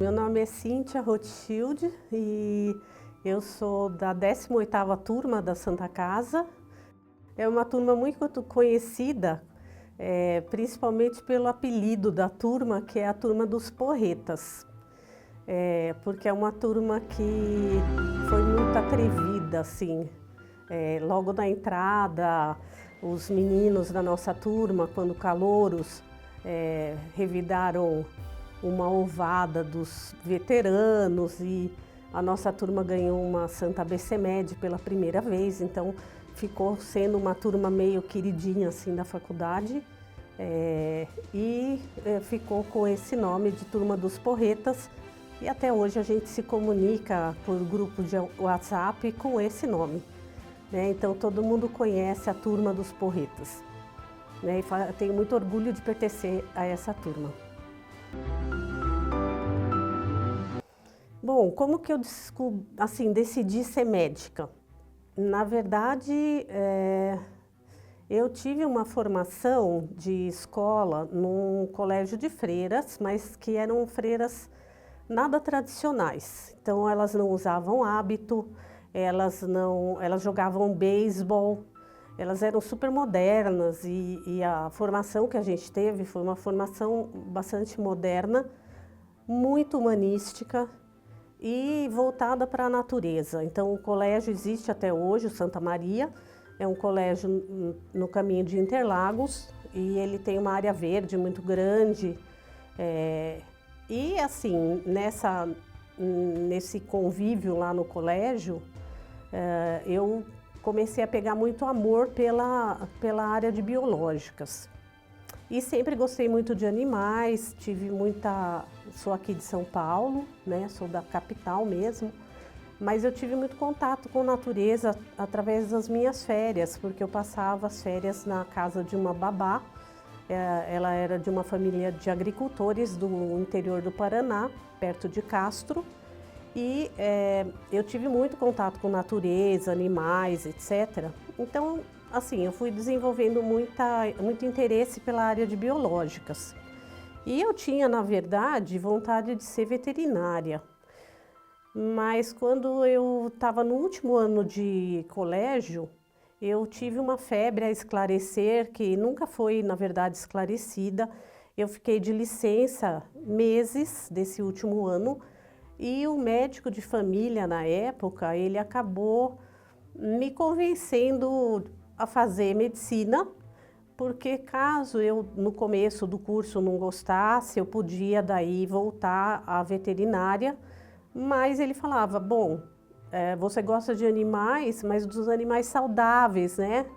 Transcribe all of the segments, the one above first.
Meu nome é Cíntia Rothschild e eu sou da 18ª turma da Santa Casa. É uma turma muito conhecida, principalmente pelo apelido da turma, que é a turma dos porretas. Porque é uma turma que foi muito atrevida, assim. Logo na entrada, os meninos da nossa turma, quando calouros, revidaram uma ovada dos veteranos e a nossa turma ganhou uma Santa BCMED pela primeira vez, então ficou sendo uma turma meio queridinha assim da faculdade ficou com esse nome de Turma dos Porretas e até hoje a gente se comunica por grupo de WhatsApp com esse nome, né? Então todo mundo conhece a Turma dos Porretas, né? E tenho muito orgulho de pertencer a essa turma. Bom, como que eu decidi ser médica? Na verdade, eu tive uma formação de escola num colégio de freiras, mas que eram freiras nada tradicionais. Então, elas não usavam hábito, elas jogavam beisebol, elas eram super modernas e a formação que a gente teve foi uma formação bastante moderna, muito humanística e voltada para a natureza. Então o colégio existe até hoje, o Santa Maria, é um colégio no caminho de Interlagos e ele tem uma área verde muito grande. E assim, nesse convívio lá no colégio, eu comecei a pegar muito amor pela área de biológicas. E sempre gostei muito de animais, sou aqui de São Paulo, né? Sou da capital mesmo, mas eu tive muito contato com a natureza através das minhas férias, porque eu passava as férias na casa de uma babá. Ela era de uma família de agricultores do interior do Paraná, perto de Castro, e eu tive muito contato com natureza, animais, etc. Então, assim, eu fui desenvolvendo muito interesse pela área de biológicas. E eu tinha, na verdade, vontade de ser veterinária. Mas quando eu estava no último ano de colégio, eu tive uma febre a esclarecer, que nunca foi, na verdade, esclarecida. Eu fiquei de licença meses desse último ano e o médico de família, na época, ele acabou me convencendo a fazer medicina, porque caso eu no começo do curso não gostasse, eu podia daí voltar à veterinária, mas ele falava, bom, você gosta de animais, mas dos animais saudáveis, né?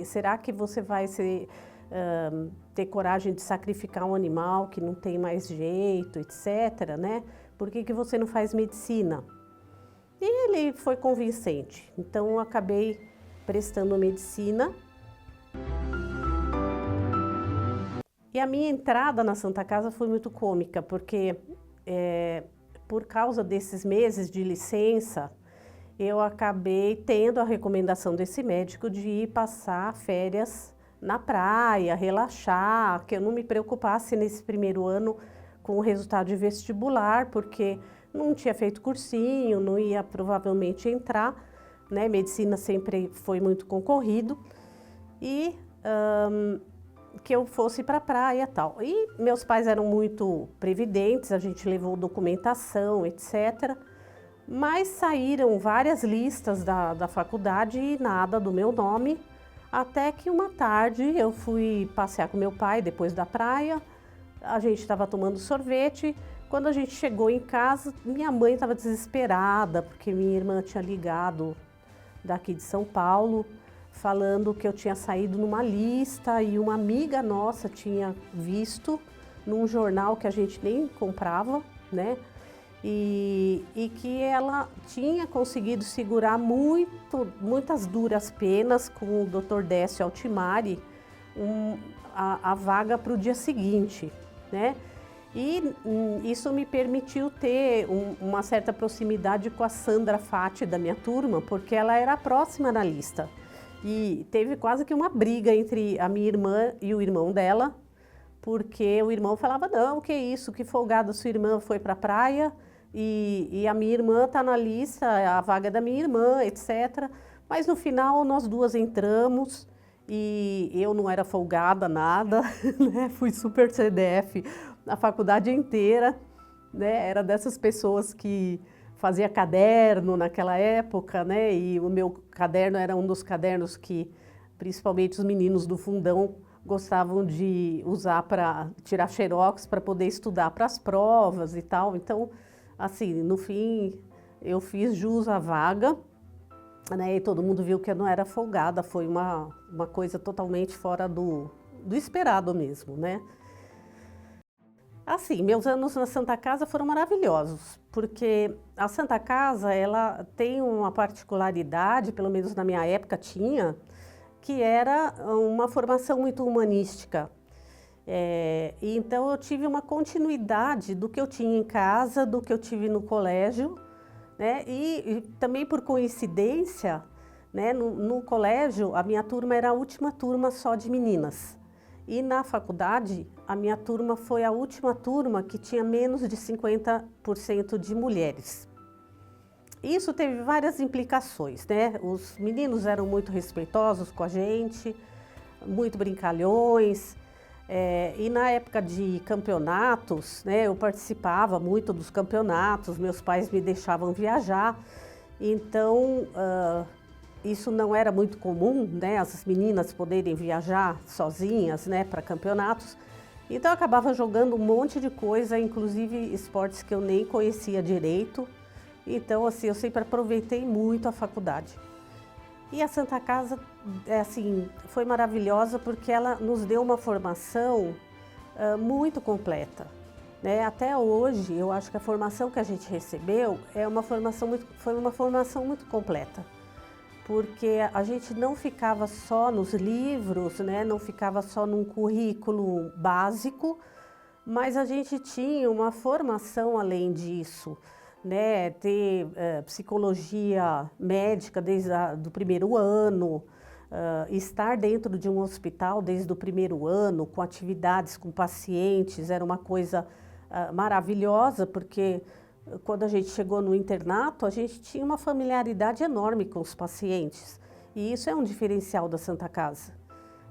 Será que você vai ter coragem de sacrificar um animal que não tem mais jeito, etc., né? Por que você não faz medicina? E ele foi convincente, então eu acabei prestando medicina. E a minha entrada na Santa Casa foi muito cômica, porque por causa desses meses de licença, eu acabei tendo a recomendação desse médico de ir passar férias na praia, relaxar, que eu não me preocupasse nesse primeiro ano com o resultado de vestibular, porque não tinha feito cursinho, não ia provavelmente entrar, né? Medicina sempre foi muito concorrido e que eu fosse para a praia e tal. E meus pais eram muito previdentes, a gente levou documentação, etc. Mas saíram várias listas da faculdade e nada do meu nome, até que uma tarde eu fui passear com meu pai depois da praia, a gente estava tomando sorvete. Quando a gente chegou em casa, minha mãe estava desesperada, porque minha irmã tinha ligado daqui de São Paulo, falando que eu tinha saído numa lista e uma amiga nossa tinha visto num jornal que a gente nem comprava, né? E que ela tinha conseguido segurar muitas duras penas com o Dr. Décio Altimari a vaga para o dia seguinte, né? E isso me permitiu ter uma certa proximidade com a Sandra Fati da minha turma, porque ela era próxima na lista. E teve quase que uma briga entre a minha irmã e o irmão dela, porque o irmão falava, não, que isso, que folgada, sua irmã foi para a praia e a minha irmã está na lista, a vaga é da minha irmã, etc. Mas no final nós duas entramos e eu não era folgada nada, né? Fui super CDF a faculdade inteira, né? Era dessas pessoas que fazia caderno naquela época, né? E o meu caderno era um dos cadernos que principalmente os meninos do fundão gostavam de usar para tirar xerox para poder estudar para as provas e tal. Então, assim, no fim, eu fiz jus à vaga, né? E todo mundo viu que eu não era folgada, foi uma coisa totalmente fora do esperado mesmo, né? Assim, meus anos na Santa Casa foram maravilhosos, porque a Santa Casa, ela tem uma particularidade, pelo menos na minha época tinha, que era uma formação muito humanística. E então eu tive uma continuidade do que eu tinha em casa, do que eu tive no colégio, né? E também por coincidência, né, no colégio a minha turma era a última turma só de meninas. E na faculdade, a minha turma foi a última turma que tinha menos de 50% de mulheres. Isso teve várias implicações, né? Os meninos eram muito respeitosos com a gente, muito brincalhões. E na época de campeonatos, né, eu participava muito dos campeonatos, meus pais me deixavam viajar. Então, isso não era muito comum, né, as meninas poderem viajar sozinhas, né, para campeonatos. Então eu acabava jogando um monte de coisa, inclusive esportes que eu nem conhecia direito. Então, assim, eu sempre aproveitei muito a faculdade. E a Santa Casa, assim, foi maravilhosa porque ela nos deu uma formação muito completa, né? Até hoje, eu acho que a formação que a gente recebeu foi uma formação muito completa. Porque a gente não ficava só nos livros, né? Não ficava só num currículo básico, mas a gente tinha uma formação além disso, né? Ter psicologia médica desde o primeiro ano, estar dentro de um hospital desde o primeiro ano, com atividades com pacientes, era uma coisa maravilhosa, porque quando a gente chegou no internato, a gente tinha uma familiaridade enorme com os pacientes. E isso é um diferencial da Santa Casa,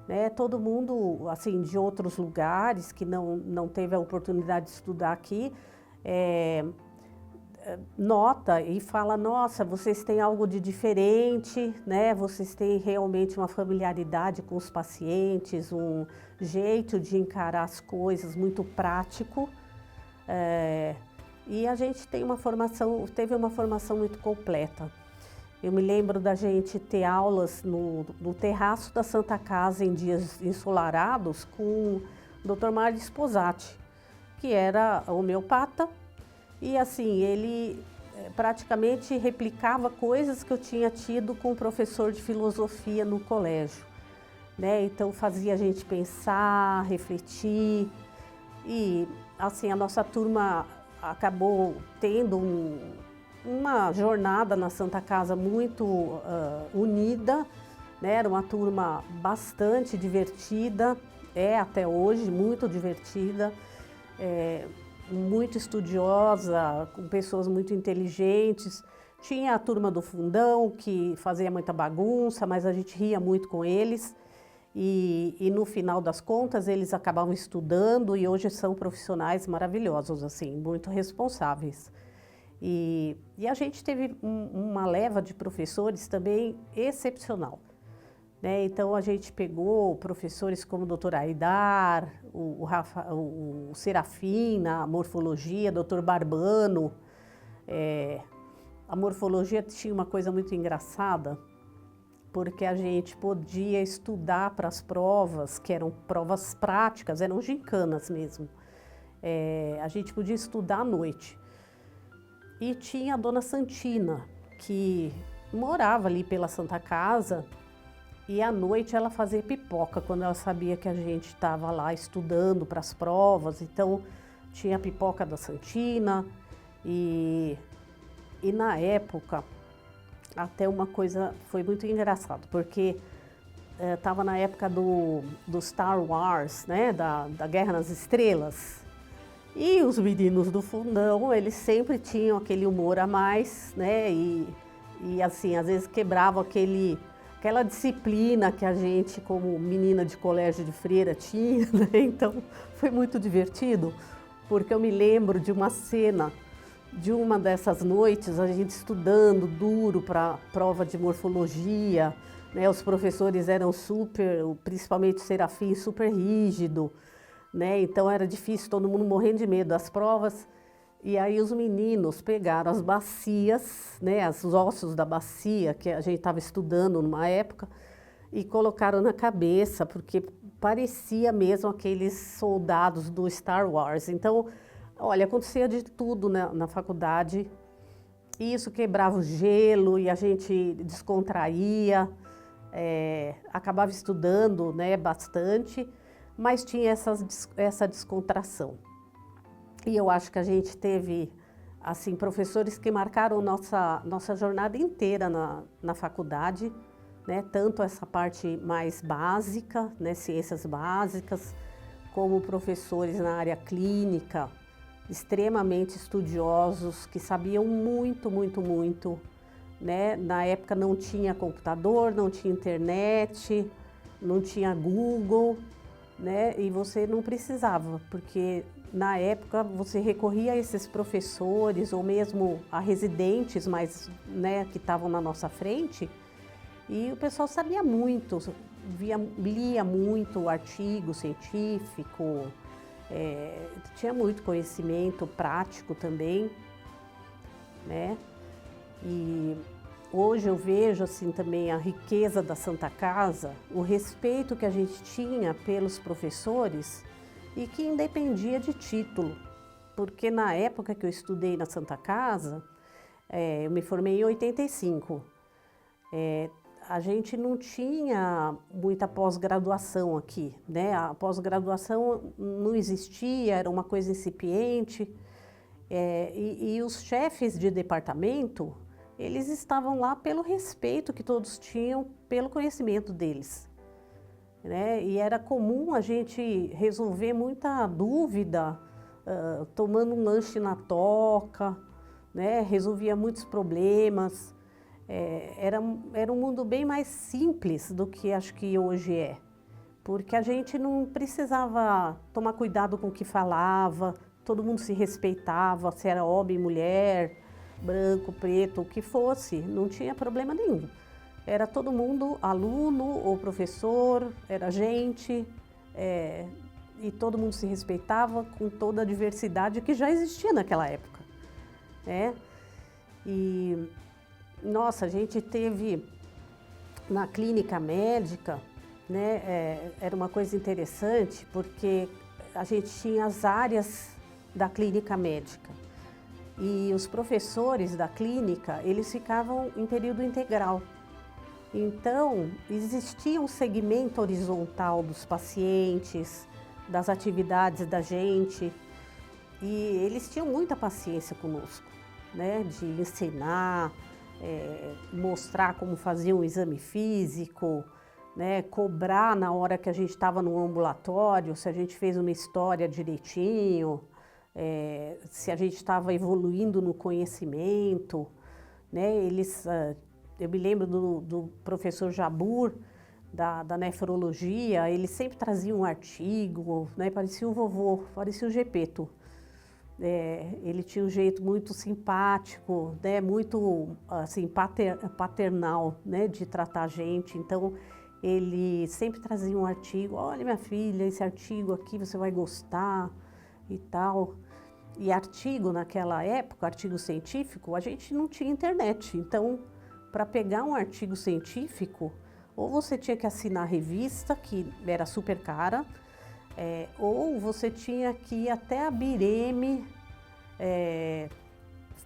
né? Todo mundo, assim, de outros lugares que não teve a oportunidade de estudar aqui, nota e fala, nossa, vocês têm algo de diferente, né? Vocês têm realmente uma familiaridade com os pacientes, um jeito de encarar as coisas muito prático. E a gente teve uma formação muito completa. Eu me lembro da gente ter aulas no terraço da Santa Casa em dias ensolarados com o Dr. Mário Sposati, que era homeopata, e assim, ele praticamente replicava coisas que eu tinha tido com o professor de filosofia no colégio, né? Então fazia a gente pensar, refletir, e assim, a nossa turma acabou tendo uma jornada na Santa Casa muito unida, né? Era uma turma bastante divertida, até hoje muito divertida, muito estudiosa, com pessoas muito inteligentes. Tinha a turma do fundão, que fazia muita bagunça, mas a gente ria muito com eles. E no final das contas, eles acabavam estudando e hoje são profissionais maravilhosos, assim, muito responsáveis. E a gente teve uma leva de professores também excepcional, né? Então, a gente pegou professores como o Dr. Aidar, o Serafim na morfologia, Dr. Barbano. A morfologia tinha uma coisa muito engraçada, porque a gente podia estudar para as provas, que eram provas práticas, eram gincanas mesmo. A gente podia estudar à noite. E tinha a Dona Santina, que morava ali pela Santa Casa, e à noite ela fazia pipoca, quando ela sabia que a gente estava lá estudando para as provas. Então, tinha a pipoca da Santina, e na época, até uma coisa foi muito engraçado, porque estava na época do Star Wars, né, da Guerra nas Estrelas. E os meninos do fundão, eles sempre tinham aquele humor a mais, né, e assim, às vezes quebravam aquela disciplina que a gente, como menina de colégio de freira, tinha, né? Então foi muito divertido, porque eu me lembro de uma cena de uma dessas noites, a gente estudando duro para a prova de morfologia, né? Os professores eram principalmente o Serafim, super rígido, né? Então era difícil, todo mundo morrendo de medo das provas. E aí os meninos pegaram as bacias, né, os ossos da bacia, que a gente estava estudando numa época, e colocaram na cabeça, porque parecia mesmo aqueles soldados do Star Wars. Então, olha, acontecia de tudo na faculdade. E isso quebrava o gelo e a gente descontraía, acabava estudando, né, bastante, mas tinha essa descontração. E eu acho que a gente teve, assim, professores que marcaram nossa jornada inteira na faculdade, né? Tanto essa parte mais básica, né? Ciências básicas, como professores na área clínica, extremamente estudiosos, que sabiam muito, muito, muito, né? Na época não tinha computador, não tinha internet, não tinha Google, né? E você não precisava, porque na época você recorria a esses professores ou mesmo a residentes, mas, né, que estavam na nossa frente, e o pessoal sabia muito, lia muito artigo científico, tinha muito conhecimento prático também, né? E hoje eu vejo assim também a riqueza da Santa Casa, o respeito que a gente tinha pelos professores e que independia de título, porque na época que eu estudei na Santa Casa, eu me formei em 85, a gente não tinha muita pós-graduação aqui, né? A pós-graduação não existia, era uma coisa incipiente, e os chefes de departamento, eles estavam lá pelo respeito que todos tinham pelo conhecimento deles, né? E era comum a gente resolver muita dúvida tomando um lanche na toca, né? Resolvia muitos problemas. Era um mundo bem mais simples do que acho que hoje é, porque a gente não precisava tomar cuidado com o que falava, todo mundo se respeitava, se era homem, mulher, branco, preto, o que fosse, não tinha problema nenhum. Era todo mundo aluno ou professor, era gente, e todo mundo se respeitava com toda a diversidade que já existia naquela época, né? E, nossa, a gente teve na clínica médica, né, era uma coisa interessante, porque a gente tinha as áreas da clínica médica. E os professores da clínica, eles ficavam em período integral. Então, existia um segmento horizontal dos pacientes, das atividades da gente, e eles tinham muita paciência conosco, né, de ensinar, mostrar como fazer um exame físico, né, cobrar na hora que a gente estava no ambulatório, se a gente fez uma história direitinho, se a gente estava evoluindo no conhecimento, né? Eu me lembro do professor Jabur, da nefrologia, ele sempre trazia um artigo, né? Parecia o vovô, parecia o Gepeto. Ele tinha um jeito muito simpático, né? Muito assim, paternal, né? De tratar a gente, então ele sempre trazia um artigo, olha minha filha, esse artigo aqui você vai gostar e tal. E artigo naquela época, artigo científico, a gente não tinha internet. Então, para pegar um artigo científico, ou você tinha que assinar a revista, que era super cara, ou você tinha que ir até a Bireme,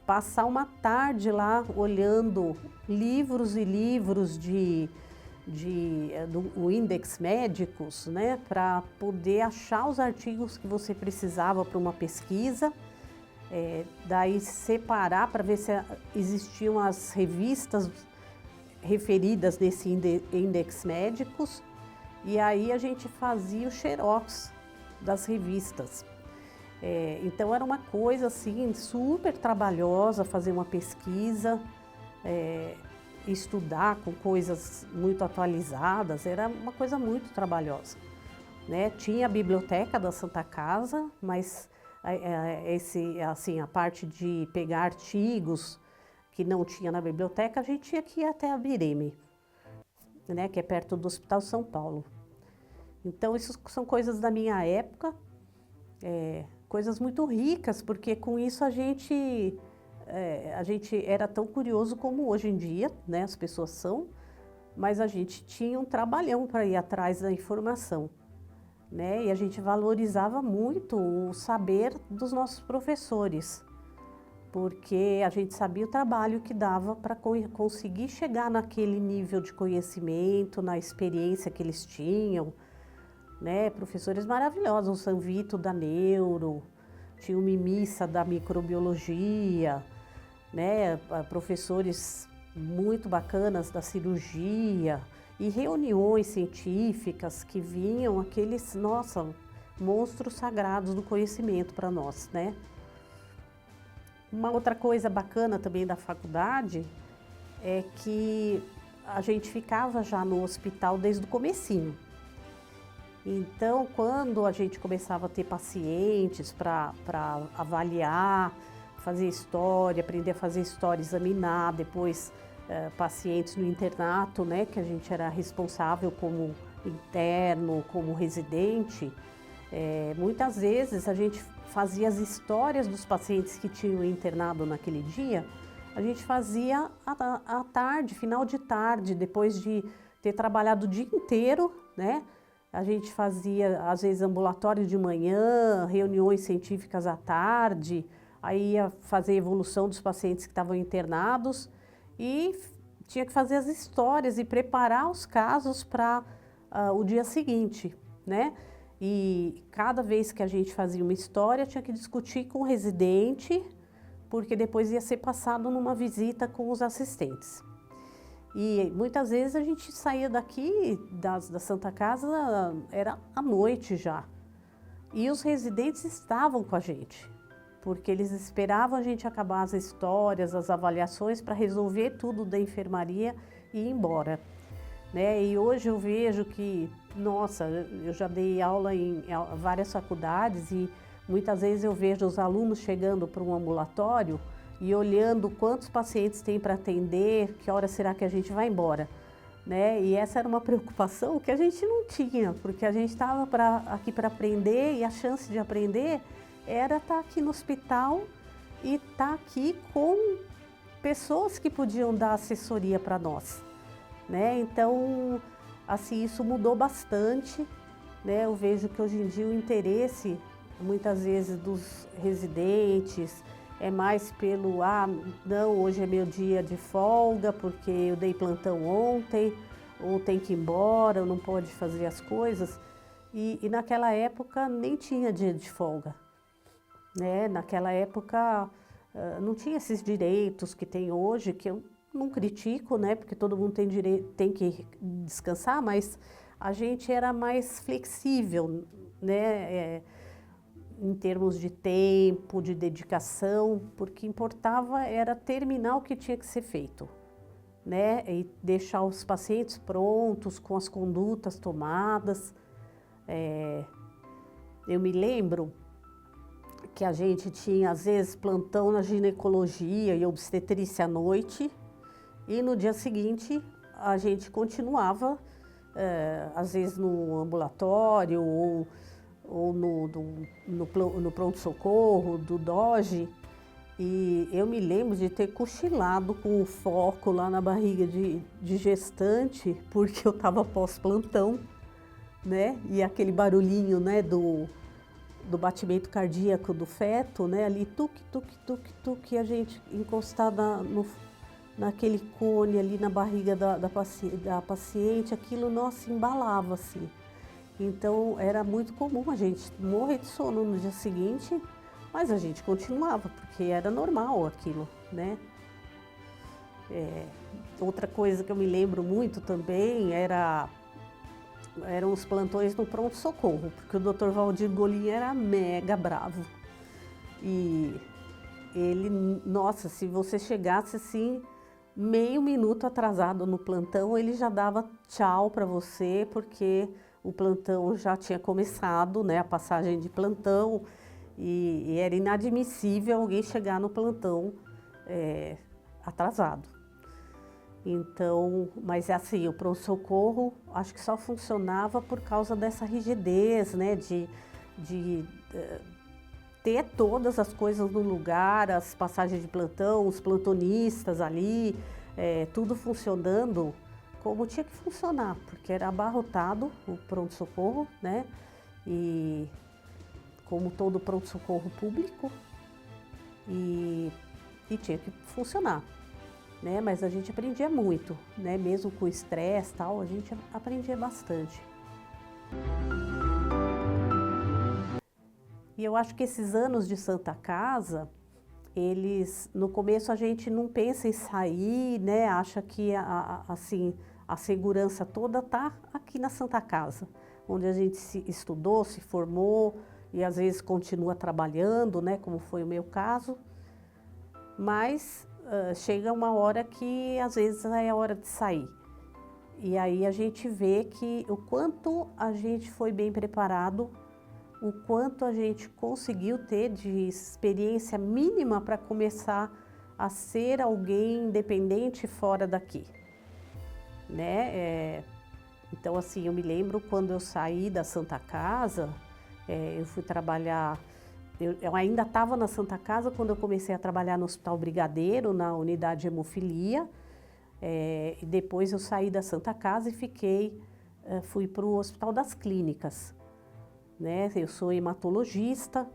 passar uma tarde lá olhando livros e livros do Index Médicos, né, para poder achar os artigos que você precisava para uma pesquisa, daí separar para ver se existiam as revistas referidas nesse index médicos, e aí a gente fazia o xerox das revistas. Então era uma coisa assim super trabalhosa fazer uma pesquisa, estudar com coisas muito atualizadas, era uma coisa muito trabalhosa, né? Tinha a biblioteca da Santa Casa, mas a parte de pegar artigos que não tinha na biblioteca, a gente tinha que ir até a Bireme, né? Que é perto do Hospital São Paulo. Então isso são coisas da minha época, coisas muito ricas, porque com isso a gente era tão curioso como hoje em dia, né, as pessoas são, mas a gente tinha um trabalhão para ir atrás da informação, né, e a gente valorizava muito o saber dos nossos professores, porque a gente sabia o trabalho que dava para conseguir chegar naquele nível de conhecimento, na experiência que eles tinham, né, professores maravilhosos, o Sanvito da Neuro, tinha o Mimissa da Microbiologia, né, professores muito bacanas da cirurgia e reuniões científicas que vinham aqueles, nossa, monstros sagrados do conhecimento para nós, né. Uma outra coisa bacana também da faculdade é que a gente ficava já no hospital desde o comecinho. Então, quando a gente começava a ter pacientes para avaliar, fazer história, aprender a fazer história, examinar, depois pacientes no internato, né, que a gente era responsável como interno, como residente, muitas vezes a gente fazia as histórias dos pacientes que tinham internado naquele dia, a gente fazia à tarde, final de tarde, depois de ter trabalhado o dia inteiro, né? A gente fazia, às vezes, ambulatório de manhã, reuniões científicas à tarde, aí ia fazer a evolução dos pacientes que estavam internados e tinha que fazer as histórias e preparar os casos para o dia seguinte, né? E cada vez que a gente fazia uma história, tinha que discutir com o residente, porque depois ia ser passado numa visita com os assistentes. E muitas vezes a gente saía daqui da Santa Casa, era à noite já. E os residentes estavam com a gente, porque eles esperavam a gente acabar as histórias, as avaliações, para resolver tudo da enfermaria e ir embora, né? E hoje eu vejo que, nossa, eu já dei aula em várias faculdades e muitas vezes eu vejo os alunos chegando para um ambulatório e olhando quantos pacientes tem para atender, que hora será que a gente vai embora, né? E essa era uma preocupação que a gente não tinha, porque a gente estava aqui para aprender e a chance de aprender era estar aqui no hospital e estar aqui com pessoas que podiam dar assessoria para nós, né? Então, assim, isso mudou bastante, né? Eu vejo que hoje em dia o interesse, muitas vezes, dos residentes é mais pelo, não, hoje é meu dia de folga porque eu dei plantão ontem, ou tem que ir embora, ou não pode fazer as coisas. E naquela época nem tinha dia de folga, né? Naquela época não tinha esses direitos que tem hoje, que eu não critico, né? Porque todo mundo tem direito, tem que descansar, mas a gente era mais flexível, né? Em termos de tempo, de dedicação, porque importava era terminar o que tinha que ser feito, né? E deixar os pacientes prontos, com as condutas tomadas. Eu me lembro que a gente tinha, às vezes, plantão na ginecologia e obstetrícia à noite, e no dia seguinte a gente continuava, às vezes no ambulatório ou no pronto-socorro, do DOGE, e eu me lembro de ter cochilado com o foco lá na barriga de gestante, porque eu estava pós-plantão, né? E aquele barulhinho, né, do batimento cardíaco do feto, né? Ali, tuque, tuque, tuque, tuque, a gente encostada naquele cone ali na barriga da paciente, aquilo, nossa, embalava assim. Então, era muito comum a gente morrer de sono no dia seguinte, mas a gente continuava, porque era normal aquilo, né? Outra coisa que eu me lembro muito também eram os plantões no pronto-socorro, porque o Dr. Valdir Golin era mega bravo. E ele, nossa, se você chegasse assim, meio minuto atrasado no plantão, ele já dava tchau para você, porque o plantão já tinha começado, né, a passagem de plantão, e era inadmissível alguém chegar no plantão atrasado. Então, mas assim, o pronto-socorro acho que só funcionava por causa dessa rigidez, né, de ter todas as coisas no lugar, as passagens de plantão, os plantonistas ali, tudo funcionando como tinha que funcionar, porque era abarrotado o pronto-socorro, né, e como todo pronto-socorro público, e tinha que funcionar. Né, mas a gente aprendia muito, né, mesmo com estresse e tal, a gente aprendia bastante. E eu acho que esses anos de Santa Casa, no começo a gente não pensa em sair, né, acha que assim, a segurança toda está aqui na Santa Casa, onde a gente estudou, se formou e às vezes continua trabalhando, né, como foi o meu caso, mas chega uma hora que às vezes é a hora de sair. E aí a gente vê que o quanto a gente foi bem preparado, o quanto a gente conseguiu ter de experiência mínima para começar a ser alguém independente fora daqui, né? Então assim, eu me lembro quando eu saí da Santa Casa, eu fui trabalhar. Eu ainda estava na Santa Casa quando eu comecei a trabalhar no Hospital Brigadeiro, na unidade de hemofilia. E depois eu saí da Santa Casa e fui para o Hospital das Clínicas. Né? Eu sou hematologista,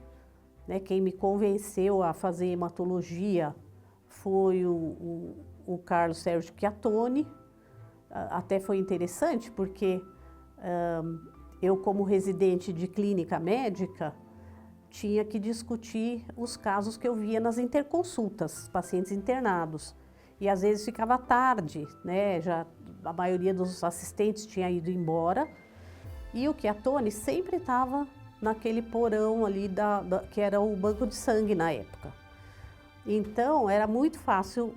né? Quem me convenceu a fazer hematologia foi o Carlos Sérgio Chiattoni. Até foi interessante porque eu, como residente de clínica médica, tinha que discutir os casos que eu via nas interconsultas, pacientes internados. E às vezes ficava tarde, né? Já a maioria dos assistentes tinha ido embora. E o Chiattoni sempre estava naquele porão ali que era o banco de sangue na época. Então era muito fácil,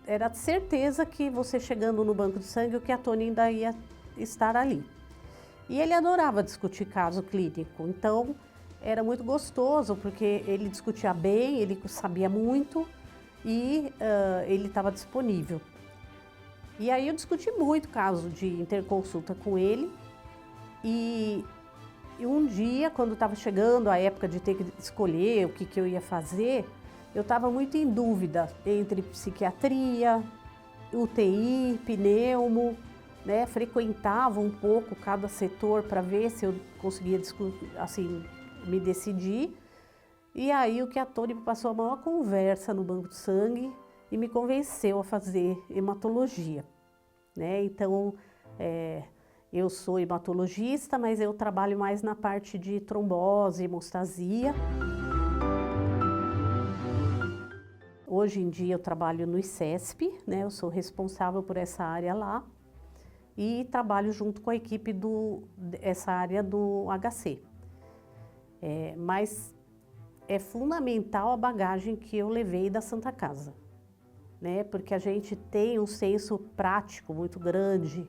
era certeza que você chegando no banco de sangue, o Chiattoni ainda ia estar ali. E ele adorava discutir caso clínico, então era muito gostoso, porque ele discutia bem, ele sabia muito e ele estava disponível. E aí eu discuti muito caso de interconsulta com ele e um dia, quando estava chegando a época de ter que escolher o que eu ia fazer, eu estava muito em dúvida entre psiquiatria, UTI, pneumo, né? Frequentava um pouco cada setor para ver se eu conseguia assim, me decidir. E aí o Chiattoni passou a maior conversa no banco de sangue e me convenceu a fazer hematologia, né? Então, eu sou hematologista, mas eu trabalho mais na parte de trombose, hemostasia. Hoje em dia eu trabalho no ICESP, né? Eu sou responsável por essa área lá e trabalho junto com a equipe essa área do HC. Mas é fundamental a bagagem que eu levei da Santa Casa, né? Porque a gente tem um senso prático muito grande,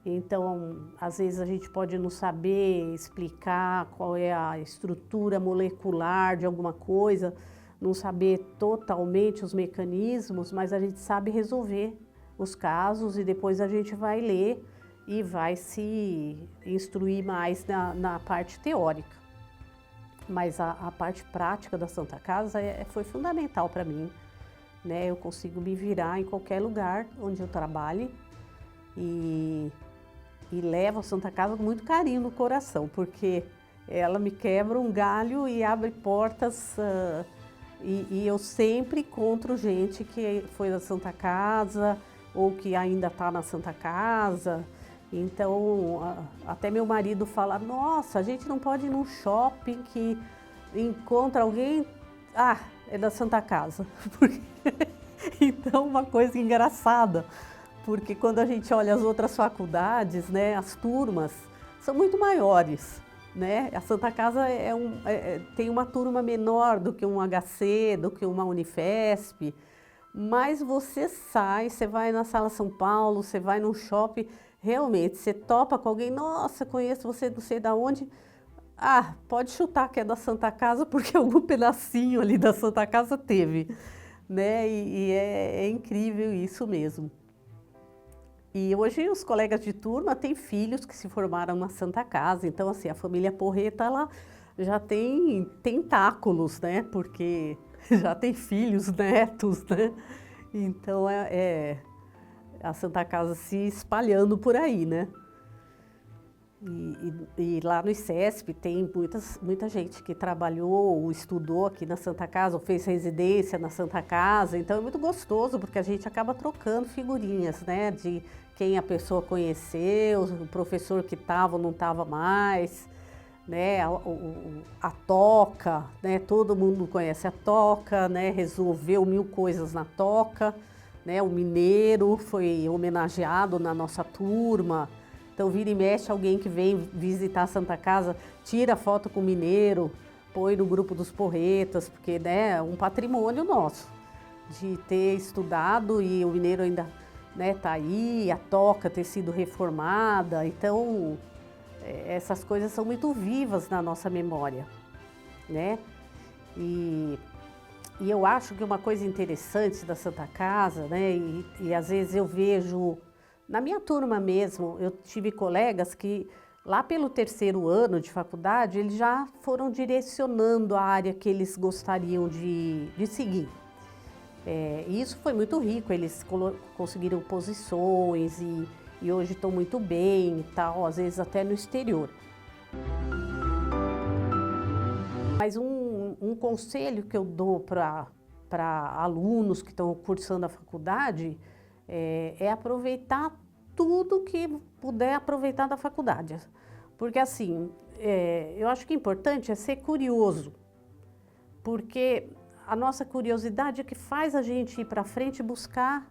então às vezes a gente pode não saber explicar qual é a estrutura molecular de alguma coisa, não saber totalmente os mecanismos, mas a gente sabe resolver os casos e depois a gente vai ler e vai se instruir mais na parte teórica. Mas a parte prática da Santa Casa foi fundamental para mim, né? Eu consigo me virar em qualquer lugar onde eu trabalhe e levo a Santa Casa com muito carinho no coração, porque ela me quebra um galho e abre portas, e eu sempre encontro gente que foi da Santa Casa ou que ainda está na Santa Casa. Então, até meu marido fala, nossa, a gente não pode ir num shopping que encontra alguém, é da Santa Casa. Então, uma coisa engraçada, porque quando a gente olha as outras faculdades, né, as turmas são muito maiores, né? A Santa Casa tem uma turma menor do que um HC, do que uma Unifesp, mas você sai, você vai na Sala São Paulo, você vai num shopping, realmente, você topa com alguém, nossa, conheço você não sei da onde, ah, pode chutar que é da Santa Casa, porque algum pedacinho ali da Santa Casa teve, né? E é incrível isso mesmo. E hoje os colegas de turma têm filhos que se formaram na Santa Casa, então assim, a família Porreta, ela já tem tentáculos, né? Porque já tem filhos, netos, né? Então a Santa Casa se espalhando por aí, né? E lá no ICESP tem muita gente que trabalhou ou estudou aqui na Santa Casa, ou fez residência na Santa Casa, então é muito gostoso porque a gente acaba trocando figurinhas, né, de quem a pessoa conheceu, o professor que estava ou não estava mais, né, a toca, né, todo mundo conhece a toca, né, resolveu 1000 coisas na toca, né, o mineiro foi homenageado na nossa turma. Então, vira e mexe, alguém que vem visitar a Santa Casa, tira foto com o mineiro, põe no grupo dos porretas, porque né, é um patrimônio nosso, de ter estudado e o mineiro ainda tá aí, a toca ter sido reformada. Então, essas coisas são muito vivas na nossa memória, né? E eu acho que uma coisa interessante da Santa Casa, né, e às vezes eu vejo... Na minha turma mesmo, eu tive colegas que lá pelo 3º ano de faculdade, eles já foram direcionando a área que eles gostariam de seguir. E isso foi muito rico, eles conseguiram posições e hoje estão muito bem e tal, às vezes até no exterior. Mas um conselho que eu dou para alunos que estão cursando a faculdade é aproveitar tudo que puder aproveitar da faculdade. Porque assim, eu acho que o importante é ser curioso, porque a nossa curiosidade é que faz a gente ir para frente e buscar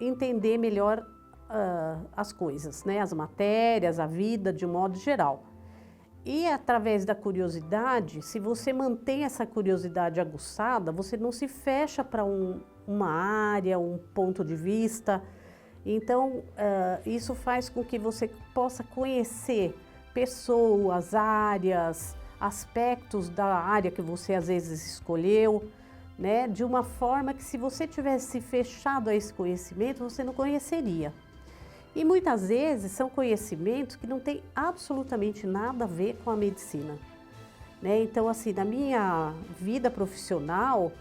entender melhor as coisas, né? As matérias, a vida de um modo geral. E através da curiosidade, se você mantém essa curiosidade aguçada, você não se fecha para uma área, um ponto de vista. Então, isso faz com que você possa conhecer pessoas, áreas, aspectos da área que você às vezes escolheu, né? De uma forma que se você tivesse fechado a esse conhecimento, você não conheceria. E muitas vezes são conhecimentos que não têm absolutamente nada a ver com a medicina, né? Então, assim, na minha vida profissional,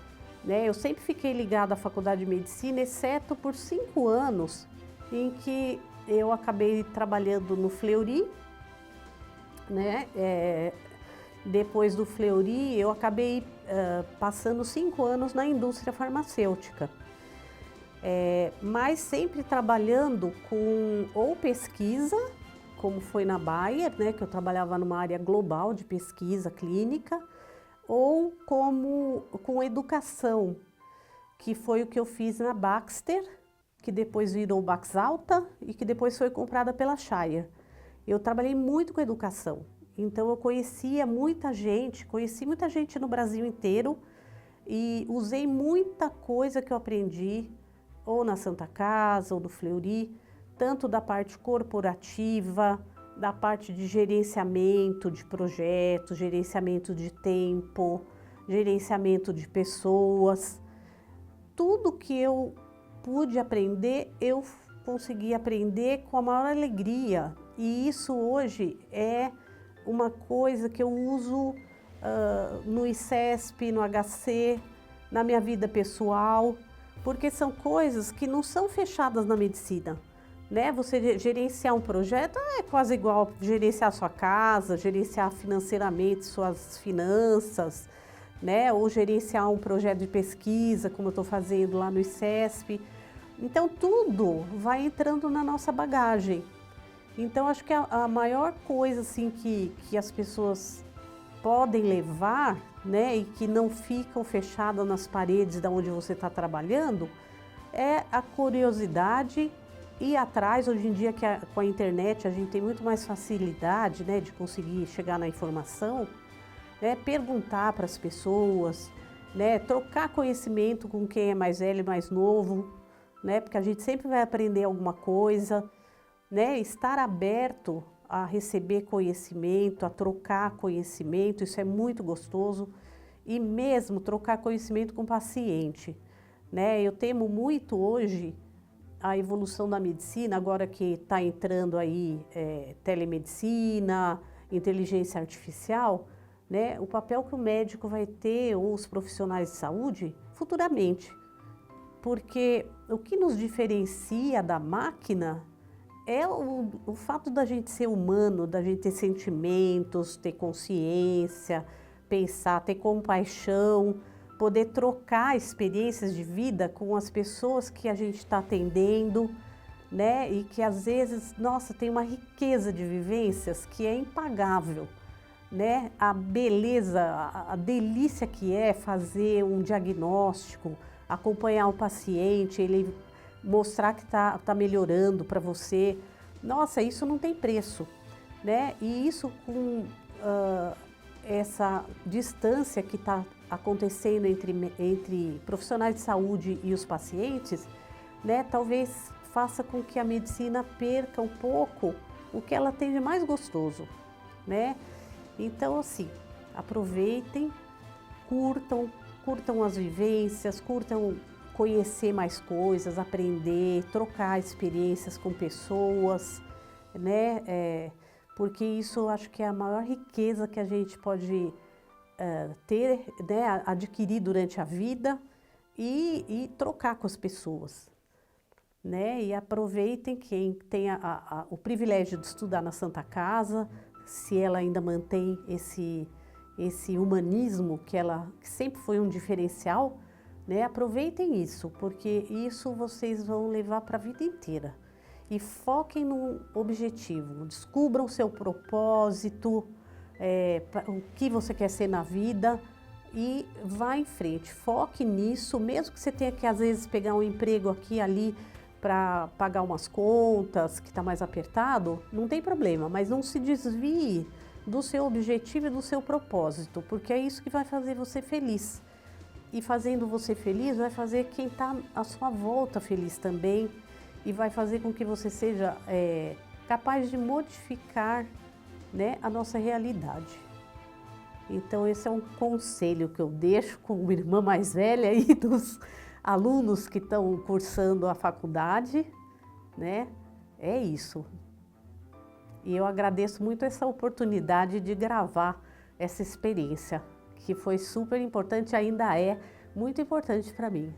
né, eu sempre fiquei ligada à faculdade de medicina, exceto por 5 anos em que eu acabei trabalhando no Fleury, né? Depois do Fleury, eu acabei passando 5 anos na indústria farmacêutica. Mas sempre trabalhando com ou pesquisa, como foi na Bayer, né, que eu trabalhava numa área global de pesquisa clínica, ou com educação, que foi o que eu fiz na Baxter, que depois virou Baxalta e que depois foi comprada pela Shire. Eu trabalhei muito com educação, então eu conheci muita gente no Brasil inteiro e usei muita coisa que eu aprendi ou na Santa Casa ou no Fleury, tanto da parte corporativa, da parte de gerenciamento de projetos, gerenciamento de tempo, gerenciamento de pessoas. Tudo que eu pude aprender, eu consegui aprender com a maior alegria. E isso hoje é uma coisa que eu uso no ICESP, no HC, na minha vida pessoal, porque são coisas que não são fechadas na medicina, né? Você gerenciar um projeto é quase igual gerenciar sua casa, gerenciar financeiramente suas finanças, né? Ou gerenciar um projeto de pesquisa, como eu estou fazendo lá no ICESP. Então, tudo vai entrando na nossa bagagem. Então, acho que a maior coisa assim, que as pessoas podem levar, né, e que não ficam fechadas nas paredes de onde você está trabalhando, é a curiosidade ir atrás. Hoje em dia com a internet a gente tem muito mais facilidade, né, de conseguir chegar na informação, né, perguntar para as pessoas, né, trocar conhecimento com quem é mais velho e mais novo, né, porque a gente sempre vai aprender alguma coisa, né, estar aberto a receber conhecimento, a trocar conhecimento, isso é muito gostoso, e mesmo trocar conhecimento com o paciente, né. Eu temo muito hoje a evolução da medicina, agora que está entrando aí telemedicina, inteligência artificial, né, o papel que o médico vai ter, ou os profissionais de saúde, futuramente. Porque o que nos diferencia da máquina é o fato da gente ser humano, da gente ter sentimentos, ter consciência, pensar, ter compaixão, poder trocar experiências de vida com as pessoas que a gente está atendendo, né? E que às vezes, nossa, tem uma riqueza de vivências que é impagável, né? A beleza, a delícia que é fazer um diagnóstico, acompanhar o paciente, ele mostrar que tá melhorando para você. Nossa, isso não tem preço, né? E isso com essa distância que está acontecendo entre profissionais de saúde e os pacientes, né? Talvez faça com que a medicina perca um pouco o que ela tem de mais gostoso, né? Então, assim, aproveitem, curtam as vivências, curtam conhecer mais coisas, aprender, trocar experiências com pessoas, né? Porque isso eu acho que é a maior riqueza que a gente pode ter, né? Adquirir durante a vida e trocar com as pessoas, né? E aproveitem quem tem o privilégio de estudar na Santa Casa, se ela ainda mantém esse humanismo que sempre foi um diferencial, né? Aproveitem isso, porque isso vocês vão levar para a vida inteira. E foquem no objetivo, descubram o seu propósito, o que você quer ser na vida e vá em frente. Foque nisso, mesmo que você tenha que às vezes pegar um emprego aqui e ali para pagar umas contas, que está mais apertado, não tem problema, mas não se desvie do seu objetivo e do seu propósito, porque é isso que vai fazer você feliz. E fazendo você feliz, vai fazer quem está à sua volta feliz também e vai fazer com que você seja capaz de modificar, né, a nossa realidade. Então esse é um conselho que eu deixo como irmã mais velha aí dos alunos que estão cursando a faculdade, né? É isso. E eu agradeço muito essa oportunidade de gravar essa experiência, que foi super importante e ainda é muito importante para mim.